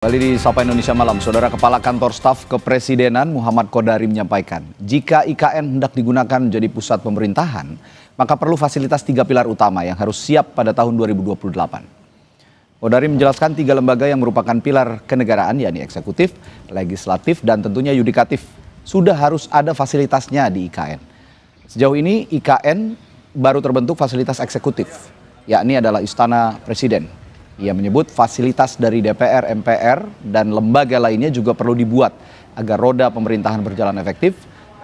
Kembali di Sapa Indonesia Malam, Saudara Kepala Kantor Staf Kepresidenan Muhammad Kodari menyampaikan, jika IKN hendak digunakan menjadi pusat pemerintahan, maka perlu fasilitas 3 pilar utama yang harus siap pada tahun 2028. Kodari menjelaskan 3 lembaga yang merupakan pilar kenegaraan, yakni eksekutif, legislatif, dan tentunya yudikatif, sudah harus ada fasilitasnya di IKN. Sejauh ini IKN baru terbentuk fasilitas eksekutif, yakni adalah Istana Presiden. Ia menyebut fasilitas dari DPR, MPR, dan lembaga lainnya juga perlu dibuat agar roda pemerintahan berjalan efektif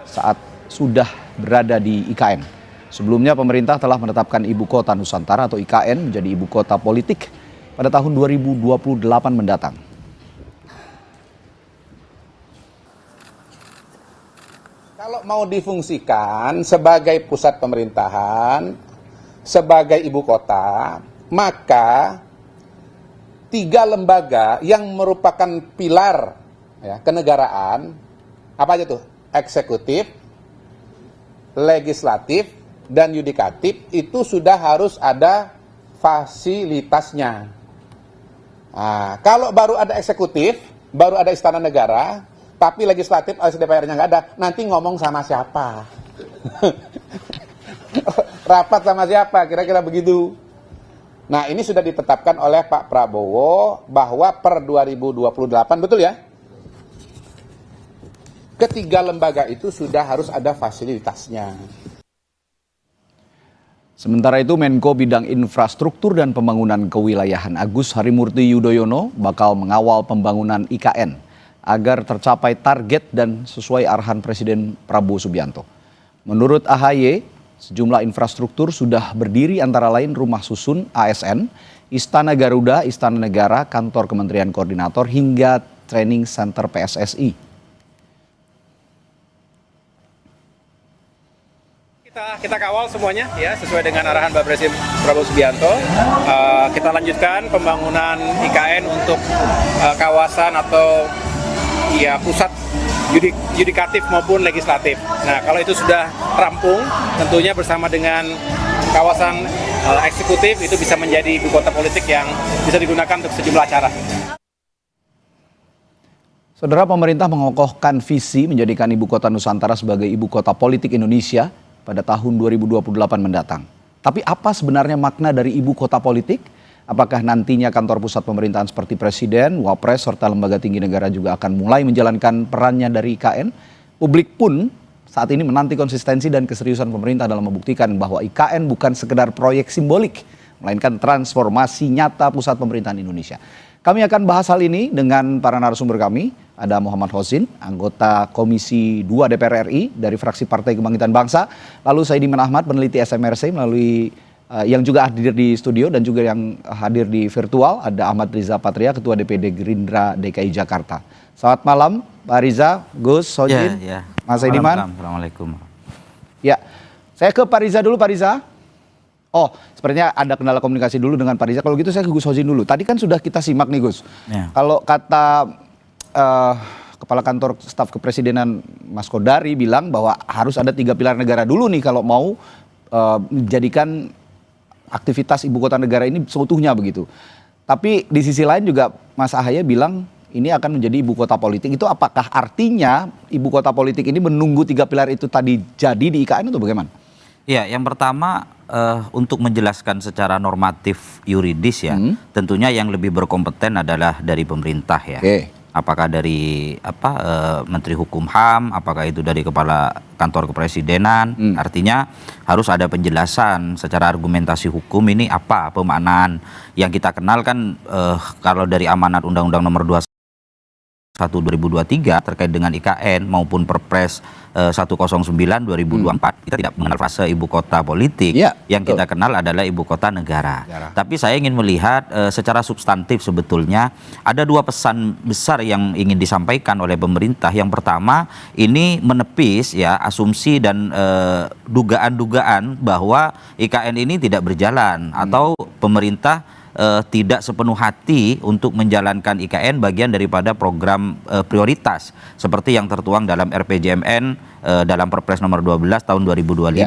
saat sudah berada di IKN. Sebelumnya pemerintah telah menetapkan Ibu Kota Nusantara atau IKN menjadi ibu kota politik pada tahun 2028 mendatang. Kalau mau difungsikan sebagai pusat pemerintahan, sebagai ibu kota, maka 3 lembaga yang merupakan pilar kenegaraan, apa aja tuh? Eksekutif, legislatif, dan yudikatif itu sudah harus ada fasilitasnya. Nah, kalau baru ada eksekutif, baru ada istana negara, tapi legislatif alias DPR-nya nggak ada, nanti ngomong sama siapa? Rapat sama siapa? Kira-kira begitu. Nah, ini sudah ditetapkan oleh Pak Prabowo bahwa per 2028, betul ya? Ketiga lembaga itu sudah harus ada fasilitasnya. Sementara itu, Menko Bidang Infrastruktur dan Pembangunan Kewilayahan Agus Harimurti Yudhoyono bakal mengawal pembangunan IKN agar tercapai target dan sesuai arahan Presiden Prabowo Subianto. Menurut AHY, sejumlah infrastruktur sudah berdiri antara lain Rumah Susun ASN, Istana Garuda, Istana Negara, Kantor Kementerian Koordinator, hingga Training Center PSSI. Kita kawal semuanya ya sesuai dengan arahan Bapak Presiden Prabowo Subianto. Kita lanjutkan pembangunan IKN untuk kawasan atau ya pusat yudikatif maupun legislatif. Nah, kalau itu sudah rampung, tentunya bersama dengan kawasan eksekutif itu bisa menjadi ibu kota politik yang bisa digunakan untuk sejumlah acara. Saudara, pemerintah mengokohkan visi menjadikan ibu kota Nusantara sebagai ibu kota politik Indonesia pada tahun 2028 mendatang. Tapi apa sebenarnya makna dari ibu kota politik? Apakah nantinya kantor pusat pemerintahan seperti Presiden, Wapres, serta lembaga tinggi negara juga akan mulai menjalankan perannya dari IKN? Publik pun saat ini menanti konsistensi dan keseriusan pemerintah dalam membuktikan bahwa IKN bukan sekedar proyek simbolik, melainkan transformasi nyata pusat pemerintahan Indonesia. Kami akan bahas hal ini dengan para narasumber kami. Ada Muhammad Hosin, anggota Komisi 2 DPR RI dari fraksi Partai Kebangkitan Bangsa. Lalu Saidiman Ahmad, peneliti SMRC melalui yang juga hadir di studio dan juga yang hadir di virtual. Ada Ahmad Riza Patria, Ketua DPD Gerindra DKI Jakarta. Selamat malam Pak Riza, Gus, Hosin, Mas Saidiman. Assalamualaikum. Ya, saya ke Pak Riza dulu, Pak Riza. Oh, sepertinya ada kendala komunikasi dulu dengan Pak Riza. Kalau gitu saya ke Gus Hosin dulu. Tadi kan sudah kita simak nih Gus. Ya. Kalau kata Kepala Kantor Staf Kepresidenan Mas Kodari bilang bahwa harus ada 3 pilar negara dulu nih kalau mau menjadikan aktivitas ibu kota negara ini seutuhnya begitu. Tapi di sisi lain juga Mas AHY bilang ini akan menjadi ibu kota politik. Itu apakah artinya ibu kota politik ini menunggu 3 pilar itu tadi jadi di IKN atau bagaimana? Ya, yang pertama untuk menjelaskan secara normatif yuridis ya, tentunya yang lebih berkompeten adalah dari pemerintah ya. Apakah dari Menteri Hukum HAM, apakah itu dari Kepala Kantor Kepresidenan, artinya harus ada penjelasan secara argumentasi hukum ini apa pemaknaan yang kita kenal kan kalau dari amanat Undang-Undang Nomor 21 2023 terkait dengan IKN maupun Perpres 109 2024 kita tidak mengenal frase ibu kota politik, yang kita kenal adalah ibu kota negara. Tapi saya ingin melihat secara substantif sebetulnya ada 2 pesan besar yang ingin disampaikan oleh pemerintah. Yang pertama, ini menepis ya asumsi dan dugaan-dugaan bahwa IKN ini tidak berjalan atau pemerintah tidak sepenuh hati untuk menjalankan IKN bagian daripada program prioritas seperti yang tertuang dalam RPJMN dalam Perpres nomor 12 tahun 2025.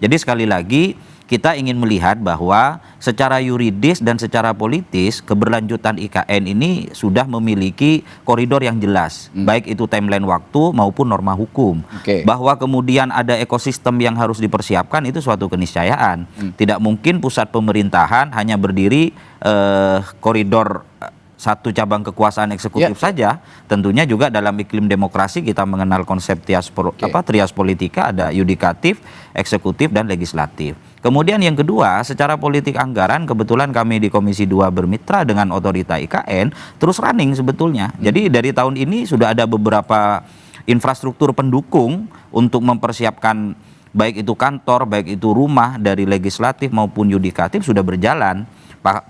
Jadi sekali lagi kita ingin melihat bahwa secara yuridis dan secara politis keberlanjutan IKN ini sudah memiliki koridor yang jelas, baik itu timeline waktu maupun norma hukum. Bahwa kemudian ada ekosistem yang harus dipersiapkan itu suatu keniscayaan. Tidak mungkin pusat pemerintahan hanya berdiri koridor satu cabang kekuasaan eksekutif saja. Tentunya juga dalam iklim demokrasi kita mengenal konsep trias politika, ada yudikatif, eksekutif, dan legislatif. Kemudian yang kedua, secara politik anggaran kebetulan kami di Komisi 2 bermitra dengan otorita IKN terus running sebetulnya. Jadi dari tahun ini sudah ada beberapa infrastruktur pendukung untuk mempersiapkan baik itu kantor, baik itu rumah dari legislatif maupun yudikatif sudah berjalan.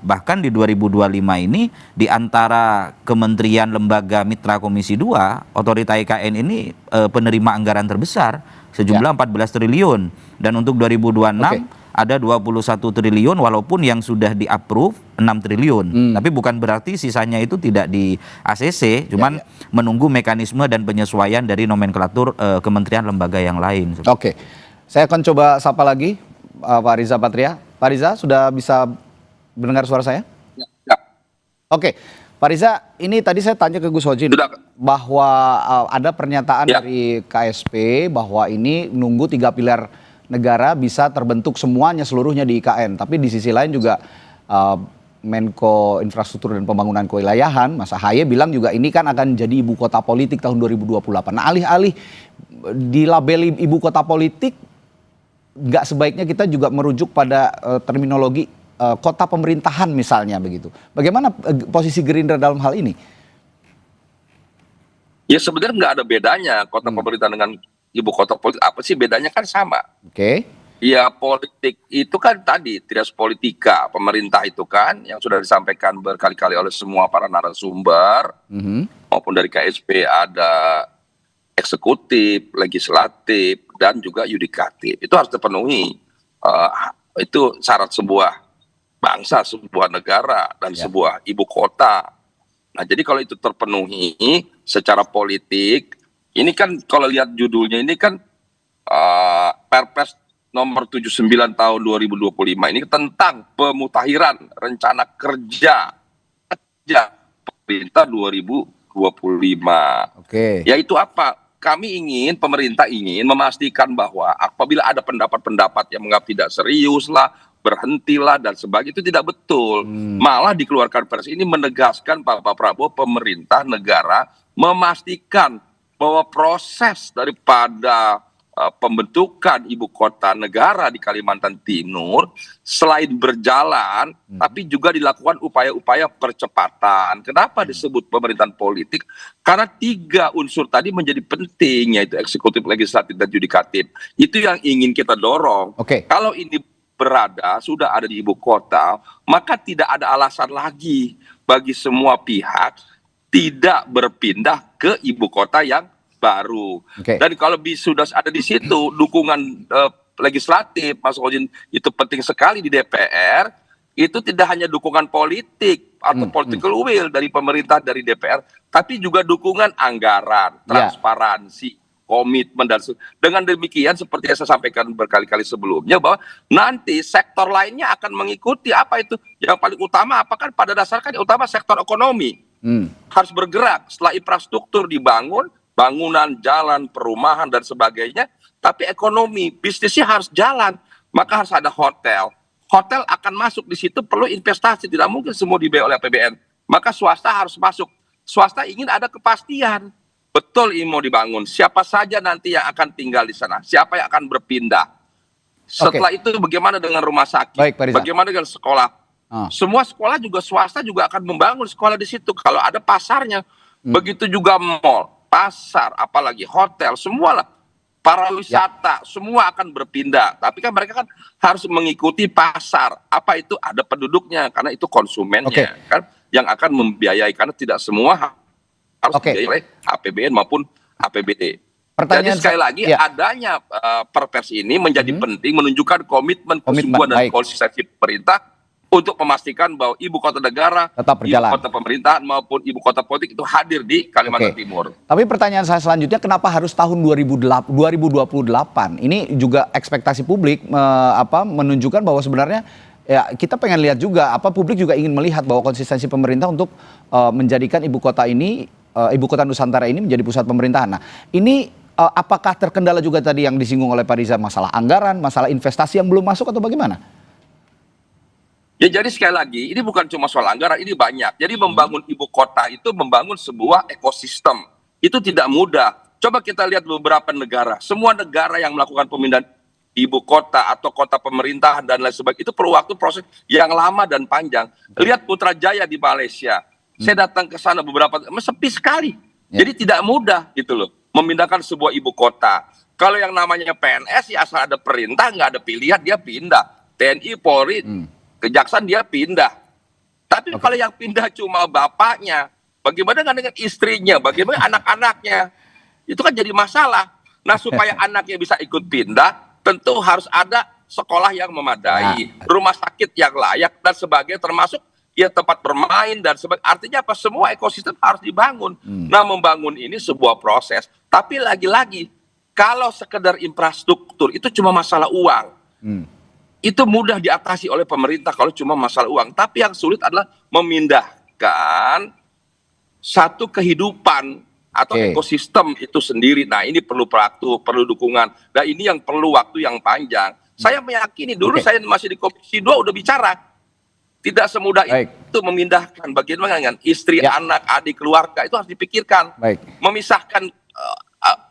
Bahkan di 2025 ini di antara kementerian lembaga mitra Komisi 2, otorita IKN ini penerima anggaran terbesar sejumlah 14 triliun. Dan untuk 2026 ada 21 triliun walaupun yang sudah di-approve 6 triliun. Tapi bukan berarti sisanya itu tidak di ACC, cuman menunggu mekanisme dan penyesuaian dari nomenklatur kementerian lembaga yang lain. Saya akan coba sapa lagi Pak Riza Patria. Pak Riza sudah bisa mendengar suara saya? Ya. Pak Riza, ini tadi saya tanya ke Gus Hojin bahwa ada pernyataan dari KSP bahwa ini nunggu 3 pilar negara bisa terbentuk semuanya seluruhnya di IKN. Tapi di sisi lain juga Menko Infrastruktur dan Pembangunan Kewilayahan, Mas Ahaye bilang juga ini kan akan jadi ibu kota politik tahun 2028. Nah, alih-alih dilabeli ibu kota politik, nggak sebaiknya kita juga merujuk pada terminologi kota pemerintahan misalnya begitu. Bagaimana posisi Gerindra dalam hal ini? Ya sebenarnya nggak ada bedanya kota pemerintahan dengan ibu kota politik. Apa sih bedanya, kan sama. Ya politik itu kan tadi trias politika, pemerintah itu kan yang sudah disampaikan berkali-kali oleh semua para narasumber maupun dari KSP, ada eksekutif, legislatif, dan juga yudikatif. Itu harus terpenuhi. Itu syarat sebuah bangsa, sebuah negara, dan sebuah ibu kota. Nah, jadi kalau itu terpenuhi secara politik, ini kan kalau lihat judulnya ini kan Perpres nomor 79 tahun 2025 ini tentang pemutakhiran rencana kerja pemerintah 2025. Yaitu apa? Pemerintah ingin memastikan bahwa apabila ada pendapat-pendapat yang menganggap tidak serius lah, berhentilah dan sebagainya, itu tidak betul. Malah dikeluarkan Perpres ini menegaskan Pak Prabowo, pemerintah negara memastikan bahwa proses daripada pembentukan ibu kota negara di Kalimantan Timur selain berjalan, tapi juga dilakukan upaya-upaya percepatan. Kenapa disebut pemerintahan politik? Karena 3 unsur tadi menjadi penting, yaitu eksekutif, legislatif, dan yudikatif. Itu yang ingin kita dorong. Kalau ini sudah ada di ibu kota, maka tidak ada alasan lagi bagi semua pihak tidak berpindah ke ibu kota yang baru. Dan kalau sudah ada di situ dukungan legislatif, Mas Hojin, itu penting sekali di DPR. Itu tidak hanya dukungan politik atau political will dari pemerintah, dari DPR, tapi juga dukungan anggaran, transparansi, komitmen, dan dengan demikian seperti yang saya sampaikan berkali-kali sebelumnya, bahwa nanti sektor lainnya akan mengikuti. Apa itu? Yang paling utama apa, kan pada dasarnya utama sektor ekonomi harus bergerak setelah infrastruktur dibangun, bangunan, jalan, perumahan, dan sebagainya, tapi ekonomi, bisnisnya harus jalan, maka harus ada hotel. Hotel akan masuk di situ, perlu investasi, tidak mungkin semua dibayar oleh APBN. Maka swasta harus masuk. Swasta ingin ada kepastian. Betul ini mau dibangun, siapa saja nanti yang akan tinggal di sana, siapa yang akan berpindah. Setelah itu bagaimana dengan rumah sakit, bagaimana dengan sekolah. Semua sekolah juga swasta juga akan membangun sekolah di situ. Kalau ada pasarnya, begitu juga mall, pasar, apalagi hotel, semualah, para wisata, semua akan berpindah. Tapi kan mereka kan harus mengikuti pasar. Apa itu? Ada penduduknya, karena itu konsumennya kan yang akan membiayai, karena tidak semua harus dibiayai oleh APBN maupun APBD. Jadi sekali lagi adanya Perpres ini menjadi penting, menunjukkan komitmen, kesungguhan, dan konsistensi pemerintah untuk memastikan bahwa ibu kota negara, tetap berjalan. ibu kota pemerintahan maupun ibu kota politik itu hadir di Kalimantan Timur. Tapi pertanyaan saya selanjutnya, kenapa harus tahun 2028? Ini juga ekspektasi publik menunjukkan bahwa sebenarnya ya kita pengen lihat juga, publik juga ingin melihat bahwa konsistensi pemerintah untuk menjadikan ibu kota Nusantara ini menjadi pusat pemerintahan. Nah, ini apakah terkendala juga tadi yang disinggung oleh Pak Riza, masalah anggaran, masalah investasi yang belum masuk atau bagaimana? Ya, jadi sekali lagi, ini bukan cuma soal anggaran, ini banyak. Jadi membangun ibu kota itu membangun sebuah ekosistem. Itu tidak mudah. Coba kita lihat beberapa negara. Semua negara yang melakukan pemindahan ibu kota atau kota pemerintahan dan lain sebagainya, itu perlu waktu proses yang lama dan panjang. Lihat Putrajaya di Malaysia. Saya datang ke sana beberapa, sepi sekali. Jadi tidak mudah gitu loh, memindahkan sebuah ibu kota. Kalau yang namanya PNS, ya asal ada perintah, nggak ada pilihan, dia pindah. TNI, Polri, Kejaksaan dia pindah. Tapi kalau yang pindah cuma bapaknya, bagaimana dengan istrinya, bagaimana anak-anaknya? Itu kan jadi masalah. Nah, supaya anaknya bisa ikut pindah, tentu harus ada sekolah yang memadai, rumah sakit yang layak dan sebagainya, termasuk ya tempat bermain dan sebagainya. Artinya apa? Semua ekosistem harus dibangun. Nah, membangun ini sebuah proses. Tapi lagi-lagi, kalau sekedar infrastruktur itu cuma masalah uang. Itu mudah diatasi oleh pemerintah kalau cuma masalah uang. Tapi yang sulit adalah memindahkan satu kehidupan atau ekosistem itu sendiri. Nah, ini perlu waktu, perlu dukungan. Dan ini yang perlu waktu yang panjang. Saya meyakini dulu saya masih di Komisi 2 udah bicara. Tidak semudah itu memindahkan. Bagaimana dengan istri, anak, adik, keluarga, itu harus dipikirkan. Memisahkan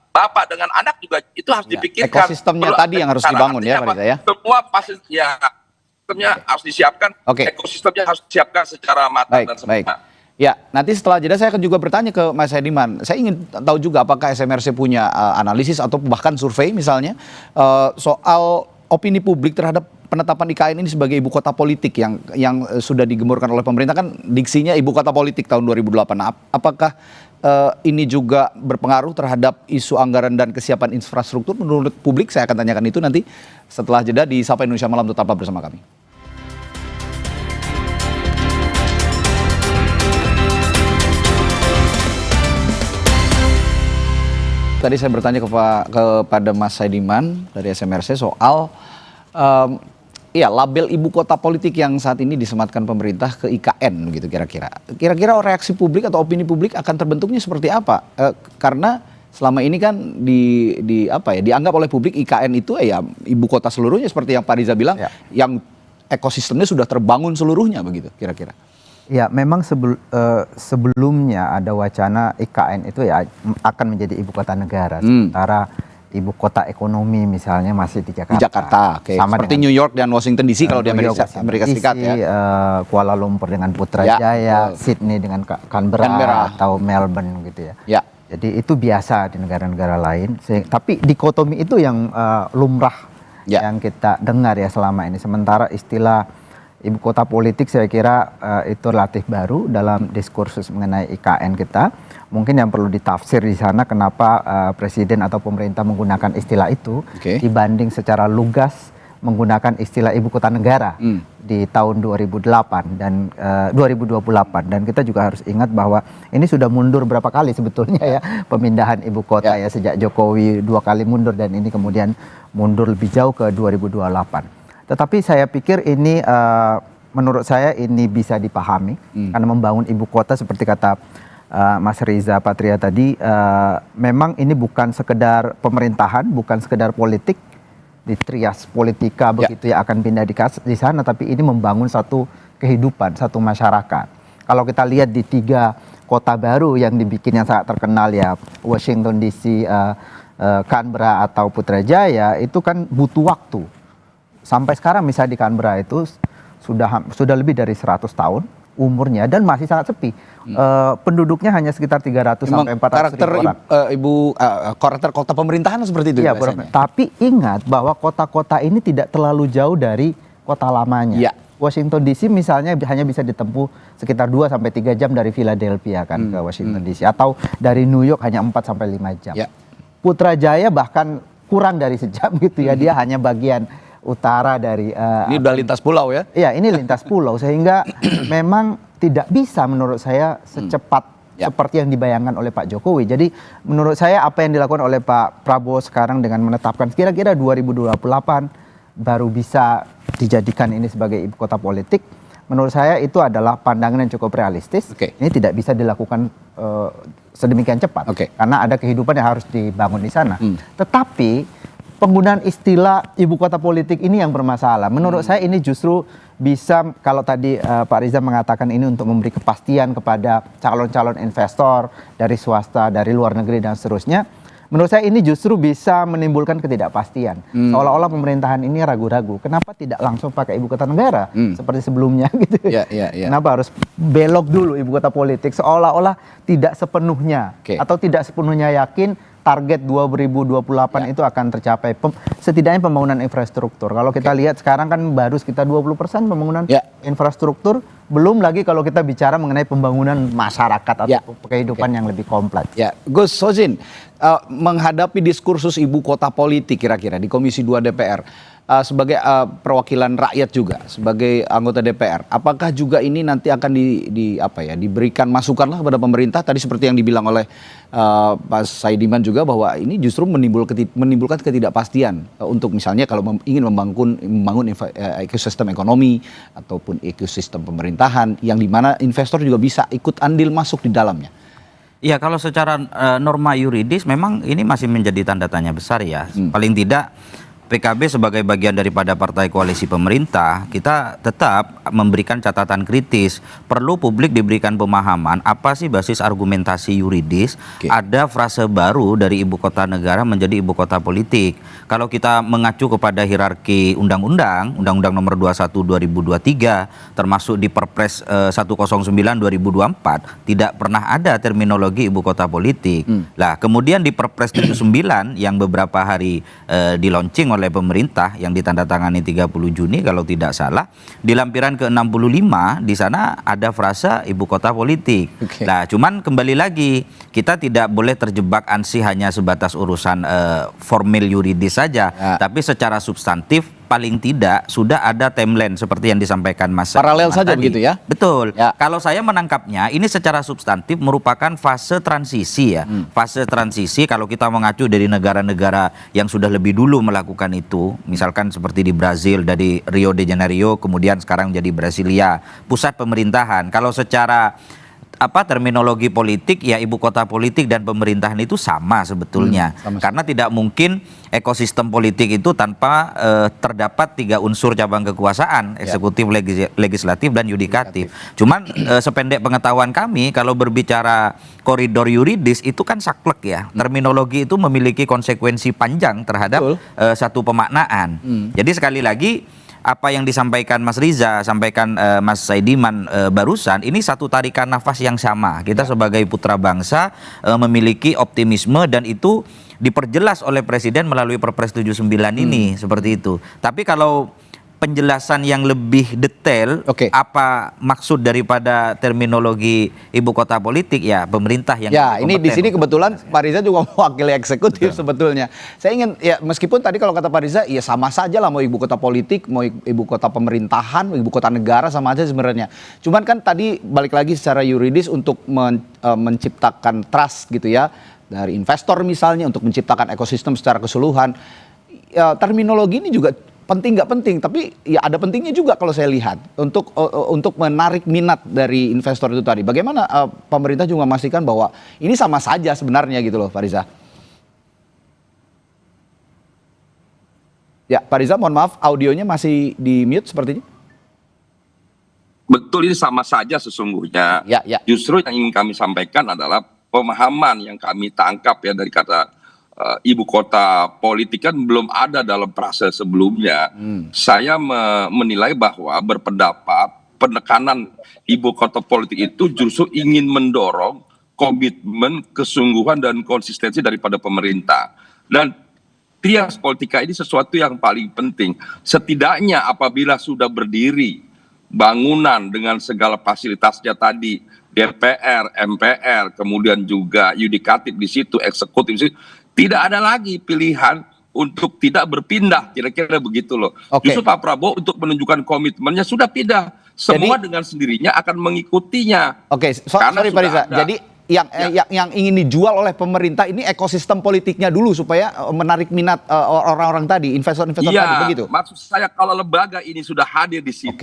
bapak dengan anak juga itu harus dipikirkan. Ekosistemnya tadi yang harus dibangun ya, Pak Riza ya. Semua pasti ekosistemnya harus disiapkan. Ekosistemnya harus disiapkan secara matang dan sempurna. Ya, nanti setelah jeda saya akan juga bertanya ke Mas Hediman. Saya ingin tahu juga apakah SMRC punya analisis atau bahkan survei misalnya soal opini publik terhadap penetapan IKN ini sebagai ibu kota politik yang sudah digemburkan oleh pemerintah, kan diksinya ibu kota politik tahun 2008. Nah, apakah ini juga berpengaruh terhadap isu anggaran dan kesiapan infrastruktur menurut publik? Saya akan tanyakan itu nanti setelah jeda di Sapa Indonesia Malam. Tetaplah bersama kami. Tadi saya bertanya kepada Mas Hediman dari SMRC soal label ibu kota politik yang saat ini disematkan pemerintah ke IKN gitu kira-kira. Kira-kira reaksi publik atau opini publik akan terbentuknya seperti apa? Karena selama ini kan dianggap oleh publik IKN itu ya ibu kota seluruhnya, seperti yang Pak Riza bilang, yang ekosistemnya sudah terbangun seluruhnya begitu kira-kira. Ya, memang sebelumnya ada wacana IKN itu ya akan menjadi ibu kota negara, sementara ibu kota ekonomi misalnya masih di Jakarta. Di Jakarta, sama seperti New York dan Washington DC kalau di Amerika Serikat ya. Kuala Lumpur dengan Putrajaya, Sydney dengan Canberra atau Melbourne gitu ya. Jadi itu biasa di negara-negara lain. Tapi dikotomi itu yang lumrah yang kita dengar ya selama ini. Sementara istilah ibu kota politik saya kira itu relatif baru dalam diskursus mengenai IKN kita. Mungkin yang perlu ditafsir di sana kenapa presiden atau pemerintah menggunakan istilah itu dibanding secara lugas menggunakan istilah ibu kota negara di tahun 2008 dan 2028. Dan kita juga harus ingat bahwa ini sudah mundur berapa kali sebetulnya ya pemindahan ibu kota ya sejak Jokowi 2 kali mundur dan ini kemudian mundur lebih jauh ke 2028. Tetapi saya pikir ini menurut saya ini bisa dipahami karena membangun ibu kota seperti kata Mas Riza Patria tadi, memang ini bukan sekedar pemerintahan, bukan sekedar politik di trias politika begitu ya akan pindah di sana, tapi ini membangun satu kehidupan, satu masyarakat. Kalau kita lihat di 3 kota baru yang dibikin yang sangat terkenal ya, Washington DC, Canberra atau Putrajaya, itu kan butuh waktu. Sampai sekarang misalnya di Canberra itu sudah lebih dari 100 tahun umurnya dan masih sangat sepi. Penduduknya hanya sekitar 300 sampai 400 ribu orang. Karakter kota pemerintahan seperti itu. Iya, tapi ingat bahwa kota-kota ini tidak terlalu jauh dari kota lamanya. Washington DC misalnya hanya bisa ditempuh sekitar 2 sampai 3 jam dari Philadelphia kan ke Washington DC, atau dari New York hanya 4 sampai 5 jam. Putrajaya bahkan kurang dari sejam gitu ya, dia hanya bagian utara dari ini udah lintas pulau ya? Iya, ini lintas pulau sehingga memang tidak bisa menurut saya secepat seperti yang dibayangkan oleh Pak Jokowi. Jadi menurut saya apa yang dilakukan oleh Pak Prabowo sekarang dengan menetapkan kira-kira 2028 baru bisa dijadikan ini sebagai ibu kota politik, menurut saya itu adalah pandangan yang cukup realistis. Ini tidak bisa dilakukan sedemikian cepat karena ada kehidupan yang harus dibangun di sana. Tetapi penggunaan istilah ibu kota politik ini yang bermasalah. Menurut saya ini justru bisa, kalau tadi Pak Riza mengatakan ini untuk memberi kepastian kepada calon-calon investor dari swasta, dari luar negeri dan seterusnya. Menurut saya ini justru bisa menimbulkan ketidakpastian. Seolah-olah pemerintahan ini ragu-ragu. Kenapa tidak langsung pakai ibu kota negara seperti sebelumnya gitu? Kenapa harus belok dulu ibu kota politik? Seolah-olah tidak sepenuhnya atau tidak sepenuhnya yakin target 2028 itu akan tercapai. Setidaknya pembangunan infrastruktur. Kalau kita lihat sekarang kan baru sekitar 20% pembangunan infrastruktur. Belum lagi kalau kita bicara mengenai pembangunan masyarakat atau kehidupan yang lebih kompleks. Gus Sozin, menghadapi diskursus ibu kota politik kira-kira di Komisi 2 DPR, sebagai perwakilan rakyat juga, sebagai anggota DPR, apakah juga ini nanti akan diberikan masukan lah kepada pemerintah? Tadi seperti yang dibilang oleh Pak Saidiman juga bahwa ini justru menimbulkan ketidakpastian untuk misalnya kalau ingin membangun ekosistem ekonomi ataupun ekosistem pemerintahan yang dimana investor juga bisa ikut andil masuk di dalamnya. Ya, kalau secara norma yuridis memang ini masih menjadi tanda tanya besar ya. Paling tidak PKB sebagai bagian daripada partai koalisi pemerintah, kita tetap memberikan catatan kritis. Perlu publik diberikan pemahaman apa sih basis argumentasi yuridis. Ada frase baru dari ibu kota negara menjadi ibu kota politik. Kalau kita mengacu kepada hierarki undang-undang nomor 21 2023, termasuk di Perpres 109 2024, tidak pernah ada terminologi ibu kota politik. Lah, kemudian di Perpres 79 yang beberapa hari di launching oleh pemerintah yang ditandatangani 30 Juni kalau tidak salah, di lampiran ke-65 di sana ada frasa ibu kota politik. Nah, cuman kembali lagi kita tidak boleh terjebak ansih hanya sebatas urusan formil yuridis saja, tapi secara substantif paling tidak sudah ada timeline seperti yang disampaikan Mas. Paralel saja tadi. Begitu ya? Betul. Kalau saya menangkapnya ini secara substantif merupakan fase transisi ya. Fase transisi kalau kita mengacu dari negara-negara yang sudah lebih dulu melakukan itu, misalkan seperti di Brazil dari Rio de Janeiro kemudian sekarang menjadi Brasilia, pusat pemerintahan. Kalau secara terminologi politik ya ibu kota politik dan pemerintahan itu sama sebetulnya. Karena tidak mungkin ekosistem politik itu tanpa terdapat 3 unsur cabang kekuasaan, eksekutif, legislatif dan yudikatif. Cuman sependek pengetahuan kami kalau berbicara koridor yuridis itu kan saklek ya. Terminologi itu memiliki konsekuensi panjang terhadap satu pemaknaan. Jadi sekali lagi apa yang disampaikan Mas Riza, sampaikan Mas Saidiman barusan, ini satu tarikan nafas yang sama. Kita sebagai putra bangsa memiliki optimisme dan itu diperjelas oleh Presiden melalui Perpres 79 ini, seperti itu. Tapi kalau penjelasan yang lebih detail apa maksud daripada terminologi ibu kota politik ya pemerintah yang ini di sini kebetulan Pak Riza juga mewakili eksekutif sebetulnya. Saya ingin ya meskipun tadi kalau kata Pak Riza ya sama saja lah mau ibu kota politik, mau ibu kota pemerintahan, mau ibu kota negara sama aja sebenarnya. Cuman kan tadi balik lagi secara yuridis untuk menciptakan trust gitu ya dari investor misalnya untuk menciptakan ekosistem secara keseluruhan. Ya, terminologi ini juga penting nggak penting, tapi ya ada pentingnya juga kalau saya lihat untuk menarik minat dari investor itu tadi. Bagaimana pemerintah juga memastikan bahwa ini sama saja sebenarnya gitu loh, Pak Riza. Ya, Pak Riza, mohon maaf, audionya masih di mute sepertinya. Betul, ini sama saja sesungguhnya. Justru yang ingin kami sampaikan adalah pemahaman yang kami tangkap ya dari kata ibu kota politik kan belum ada dalam proses sebelumnya. Saya menilai bahwa berpendapat penekanan ibu kota politik itu justru ingin mendorong komitmen, kesungguhan dan konsistensi daripada pemerintah. Dan trias politika ini sesuatu yang paling penting. Setidaknya apabila sudah berdiri bangunan dengan segala fasilitasnya tadi, DPR, MPR, kemudian juga yudikatif di situ, eksekutif di situ, tidak ada lagi pilihan untuk tidak berpindah, kira-kira begitu loh. Justru Pak Prabowo untuk menunjukkan komitmennya sudah pindah. Semua dengan sendirinya akan mengikutinya. Sorry Pak Riza. Jadi yang ingin dijual oleh pemerintah ini ekosistem politiknya dulu supaya menarik minat orang-orang tadi, investor-investor tadi, begitu? Maksud saya kalau lembaga ini sudah hadir di situ,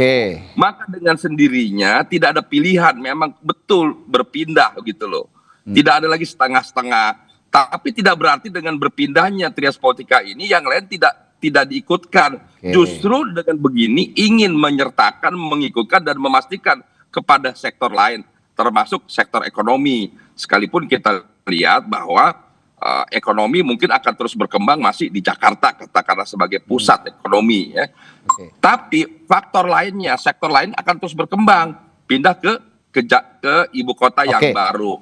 maka dengan sendirinya tidak ada pilihan, memang betul berpindah gitu loh. Tidak ada lagi setengah-setengah. Tapi tidak berarti dengan berpindahnya Trias Politika ini yang lain tidak diikutkan. Justru dengan begini ingin menyertakan, mengikutkan dan memastikan kepada sektor lain, termasuk sektor ekonomi. Sekalipun kita lihat bahwa ekonomi mungkin akan terus berkembang masih di Jakarta, katakanlah sebagai pusat ekonomi ya. Tapi faktor lainnya, sektor lain akan terus berkembang, pindah ke ibu kota yang baru.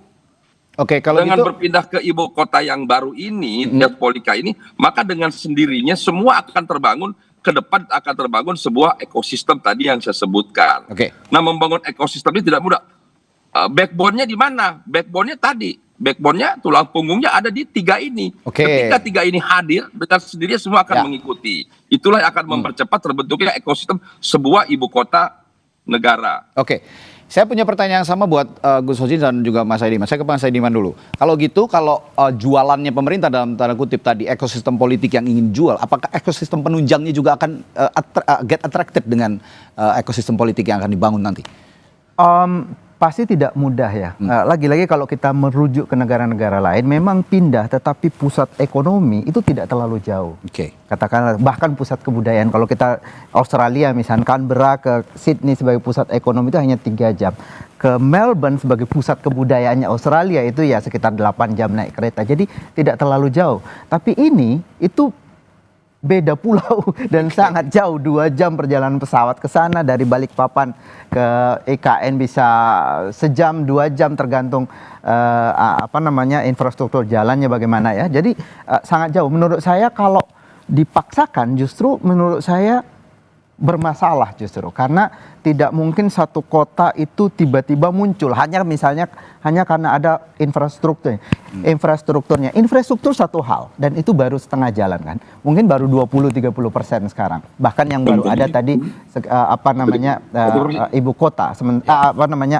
Kalau dengan gitu, berpindah ke ibu kota yang baru ini, Trias Politika ini, maka dengan sendirinya semua akan terbangun, ke depan akan terbangun sebuah ekosistem tadi yang saya sebutkan. Nah, membangun ekosistem ini tidak mudah. Backbone-nya di mana? Backbone-nya tadi. Backbone-nya, tulang punggungnya ada di 3 ini. Ketika 3 ini hadir, dengan sendirinya semua akan mengikuti. Itulah yang akan mempercepat terbentuknya ekosistem sebuah ibu kota negara. Saya punya pertanyaan yang sama buat Gus Hojin dan juga Mas Saidiman. Saya ke Mas Saidiman dulu. Kalau gitu, kalau jualannya pemerintah dalam tanda kutip tadi, ekosistem politik yang ingin jual, apakah ekosistem penunjangnya juga akan get attracted dengan ekosistem politik yang akan dibangun nanti? Pasti tidak mudah ya. Lagi-lagi kalau kita merujuk ke negara-negara lain, memang pindah, tetapi pusat ekonomi itu tidak terlalu jauh. Katakanlah bahkan pusat kebudayaan. Kalau kita Australia misalnya, Canberra ke Sydney sebagai pusat ekonomi itu hanya 3 jam. Ke Melbourne sebagai pusat kebudayaannya Australia itu ya sekitar 8 jam naik kereta. Jadi tidak terlalu jauh. Tapi ini itu beda pulau dan sangat jauh, 2 jam perjalanan pesawat ke sana, dari Balikpapan ke IKN bisa sejam 2 jam tergantung infrastruktur jalannya bagaimana ya. Jadi sangat jauh. Menurut saya kalau dipaksakan justru menurut saya bermasalah justru, karena tidak mungkin satu kota itu tiba-tiba muncul hanya karena ada infrastrukturnya. Infrastruktur satu hal dan itu baru setengah jalan kan, mungkin baru 20-30% sekarang. Bahkan yang baru ada tadi ibu kota,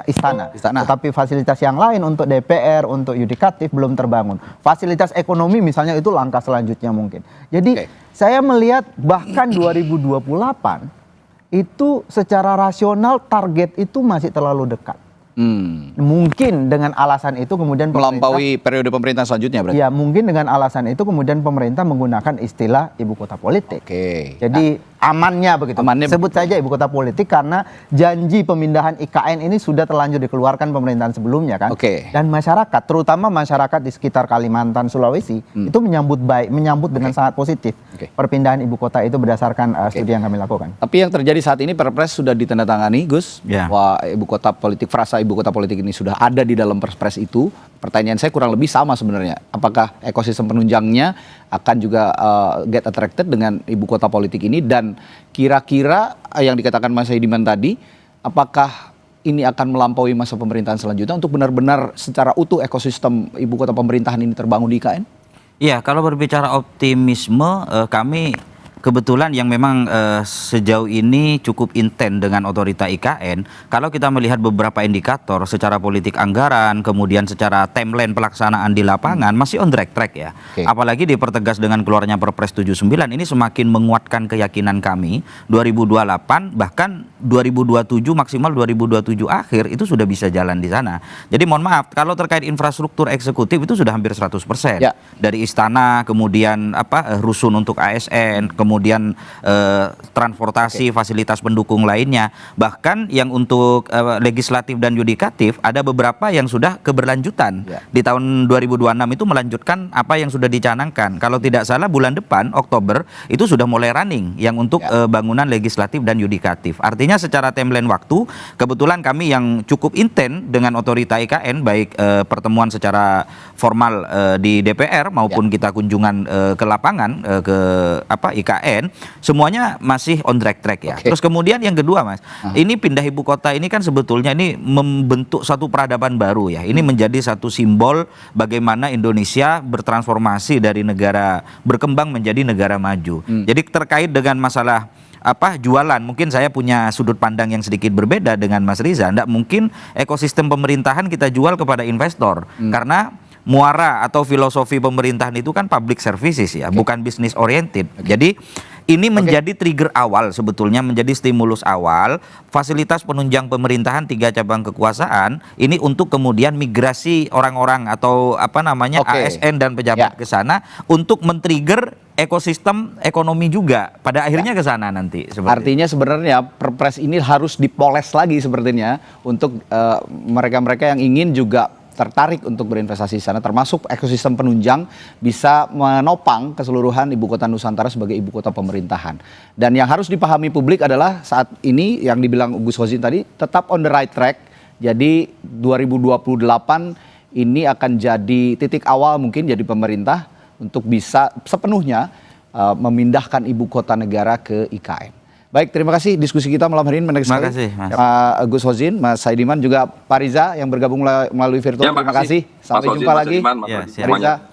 istana. Tetapi fasilitas yang lain untuk DPR, untuk yudikatif belum terbangun. Fasilitas ekonomi misalnya itu langkah selanjutnya mungkin. Jadi saya melihat bahkan 2028 itu secara rasional target itu masih terlalu dekat. Mungkin dengan alasan itu kemudian melampaui periode pemerintahan selanjutnya berarti? Ya, mungkin dengan alasan itu kemudian pemerintah menggunakan istilah ibu kota politik. Jadi amannya begitu. Sebut saja ibu kota politik karena janji pemindahan IKN ini sudah terlanjur dikeluarkan pemerintahan sebelumnya kan. Dan masyarakat, terutama masyarakat di sekitar Kalimantan, Sulawesi itu menyambut dengan sangat positif perpindahan ibu kota itu berdasarkan studi yang kami lakukan. Tapi yang terjadi saat ini Perpres sudah ditandatangani, Gus, bahwa ibu kota politik, frasa ibu kota politik ini sudah ada di dalam Perpres itu. Pertanyaan saya kurang lebih sama sebenarnya. Apakah ekosistem penunjangnya akan juga get attracted dengan ibu kota politik ini, dan kira-kira yang dikatakan Mas Saidiman tadi, apakah ini akan melampaui masa pemerintahan selanjutnya untuk benar-benar secara utuh ekosistem ibu kota pemerintahan ini terbangun di IKN? Iya, kalau berbicara optimisme, kami kebetulan yang memang sejauh ini cukup intens dengan otorita IKN. Kalau kita melihat beberapa indikator secara politik anggaran, kemudian secara timeline pelaksanaan di lapangan masih on track ya. Apalagi dipertegas dengan keluarnya Perpres 79 ini semakin menguatkan keyakinan kami 2028 bahkan 2027 maksimal 2027 akhir itu sudah bisa jalan di sana. Jadi mohon maaf, kalau terkait infrastruktur eksekutif itu sudah hampir 100%. Dari istana, kemudian rusun untuk ASN, kemudian transportasi, fasilitas pendukung lainnya. Bahkan yang untuk legislatif dan yudikatif ada beberapa yang sudah keberlanjutan. Di tahun 2026 itu melanjutkan apa yang sudah dicanangkan. Kalau tidak salah bulan depan, Oktober, itu sudah mulai running yang untuk bangunan legislatif dan yudikatif. Artinya secara timeline waktu, kebetulan kami yang cukup intens dengan otorita IKN, baik pertemuan secara formal di DPR maupun kita kunjungan ke lapangan ke IKN, IKN semuanya masih on track ya. Terus kemudian yang kedua Mas, ini pindah ibu kota ini kan sebetulnya ini membentuk satu peradaban baru ya. Ini menjadi satu simbol bagaimana Indonesia bertransformasi dari negara berkembang menjadi negara maju. Jadi terkait dengan masalah jualan, mungkin saya punya sudut pandang yang sedikit berbeda dengan Mas Riza. Nggak mungkin ekosistem pemerintahan kita jual kepada investor, karena muara atau filosofi pemerintahan itu kan public services ya, bukan business oriented. Jadi ini menjadi trigger awal sebetulnya, menjadi stimulus awal fasilitas penunjang pemerintahan 3 cabang kekuasaan ini untuk kemudian migrasi orang-orang atau ASN dan pejabat ke sana untuk men-trigger ekosistem ekonomi juga pada akhirnya ke sana nanti. Artinya sebenarnya Perpres ini harus dipoles lagi sepertinya untuk mereka-mereka yang ingin juga tertarik untuk berinvestasi di sana, termasuk ekosistem penunjang bisa menopang keseluruhan ibu kota Nusantara sebagai ibu kota pemerintahan. Dan yang harus dipahami publik adalah saat ini yang dibilang Gus Hozin tadi tetap on the right track. Jadi 2028 ini akan jadi titik awal mungkin jadi pemerintah untuk bisa sepenuhnya memindahkan ibu kota negara ke IKN. Baik, terima kasih diskusi kita malam hari ini menarik sekali. Terima kasih, Mas Gus Hozin, Mas Saidiman, juga Pak Riza yang bergabung melalui virtual. Terima kasih. Sampai jumpa lagi. Pak Riza.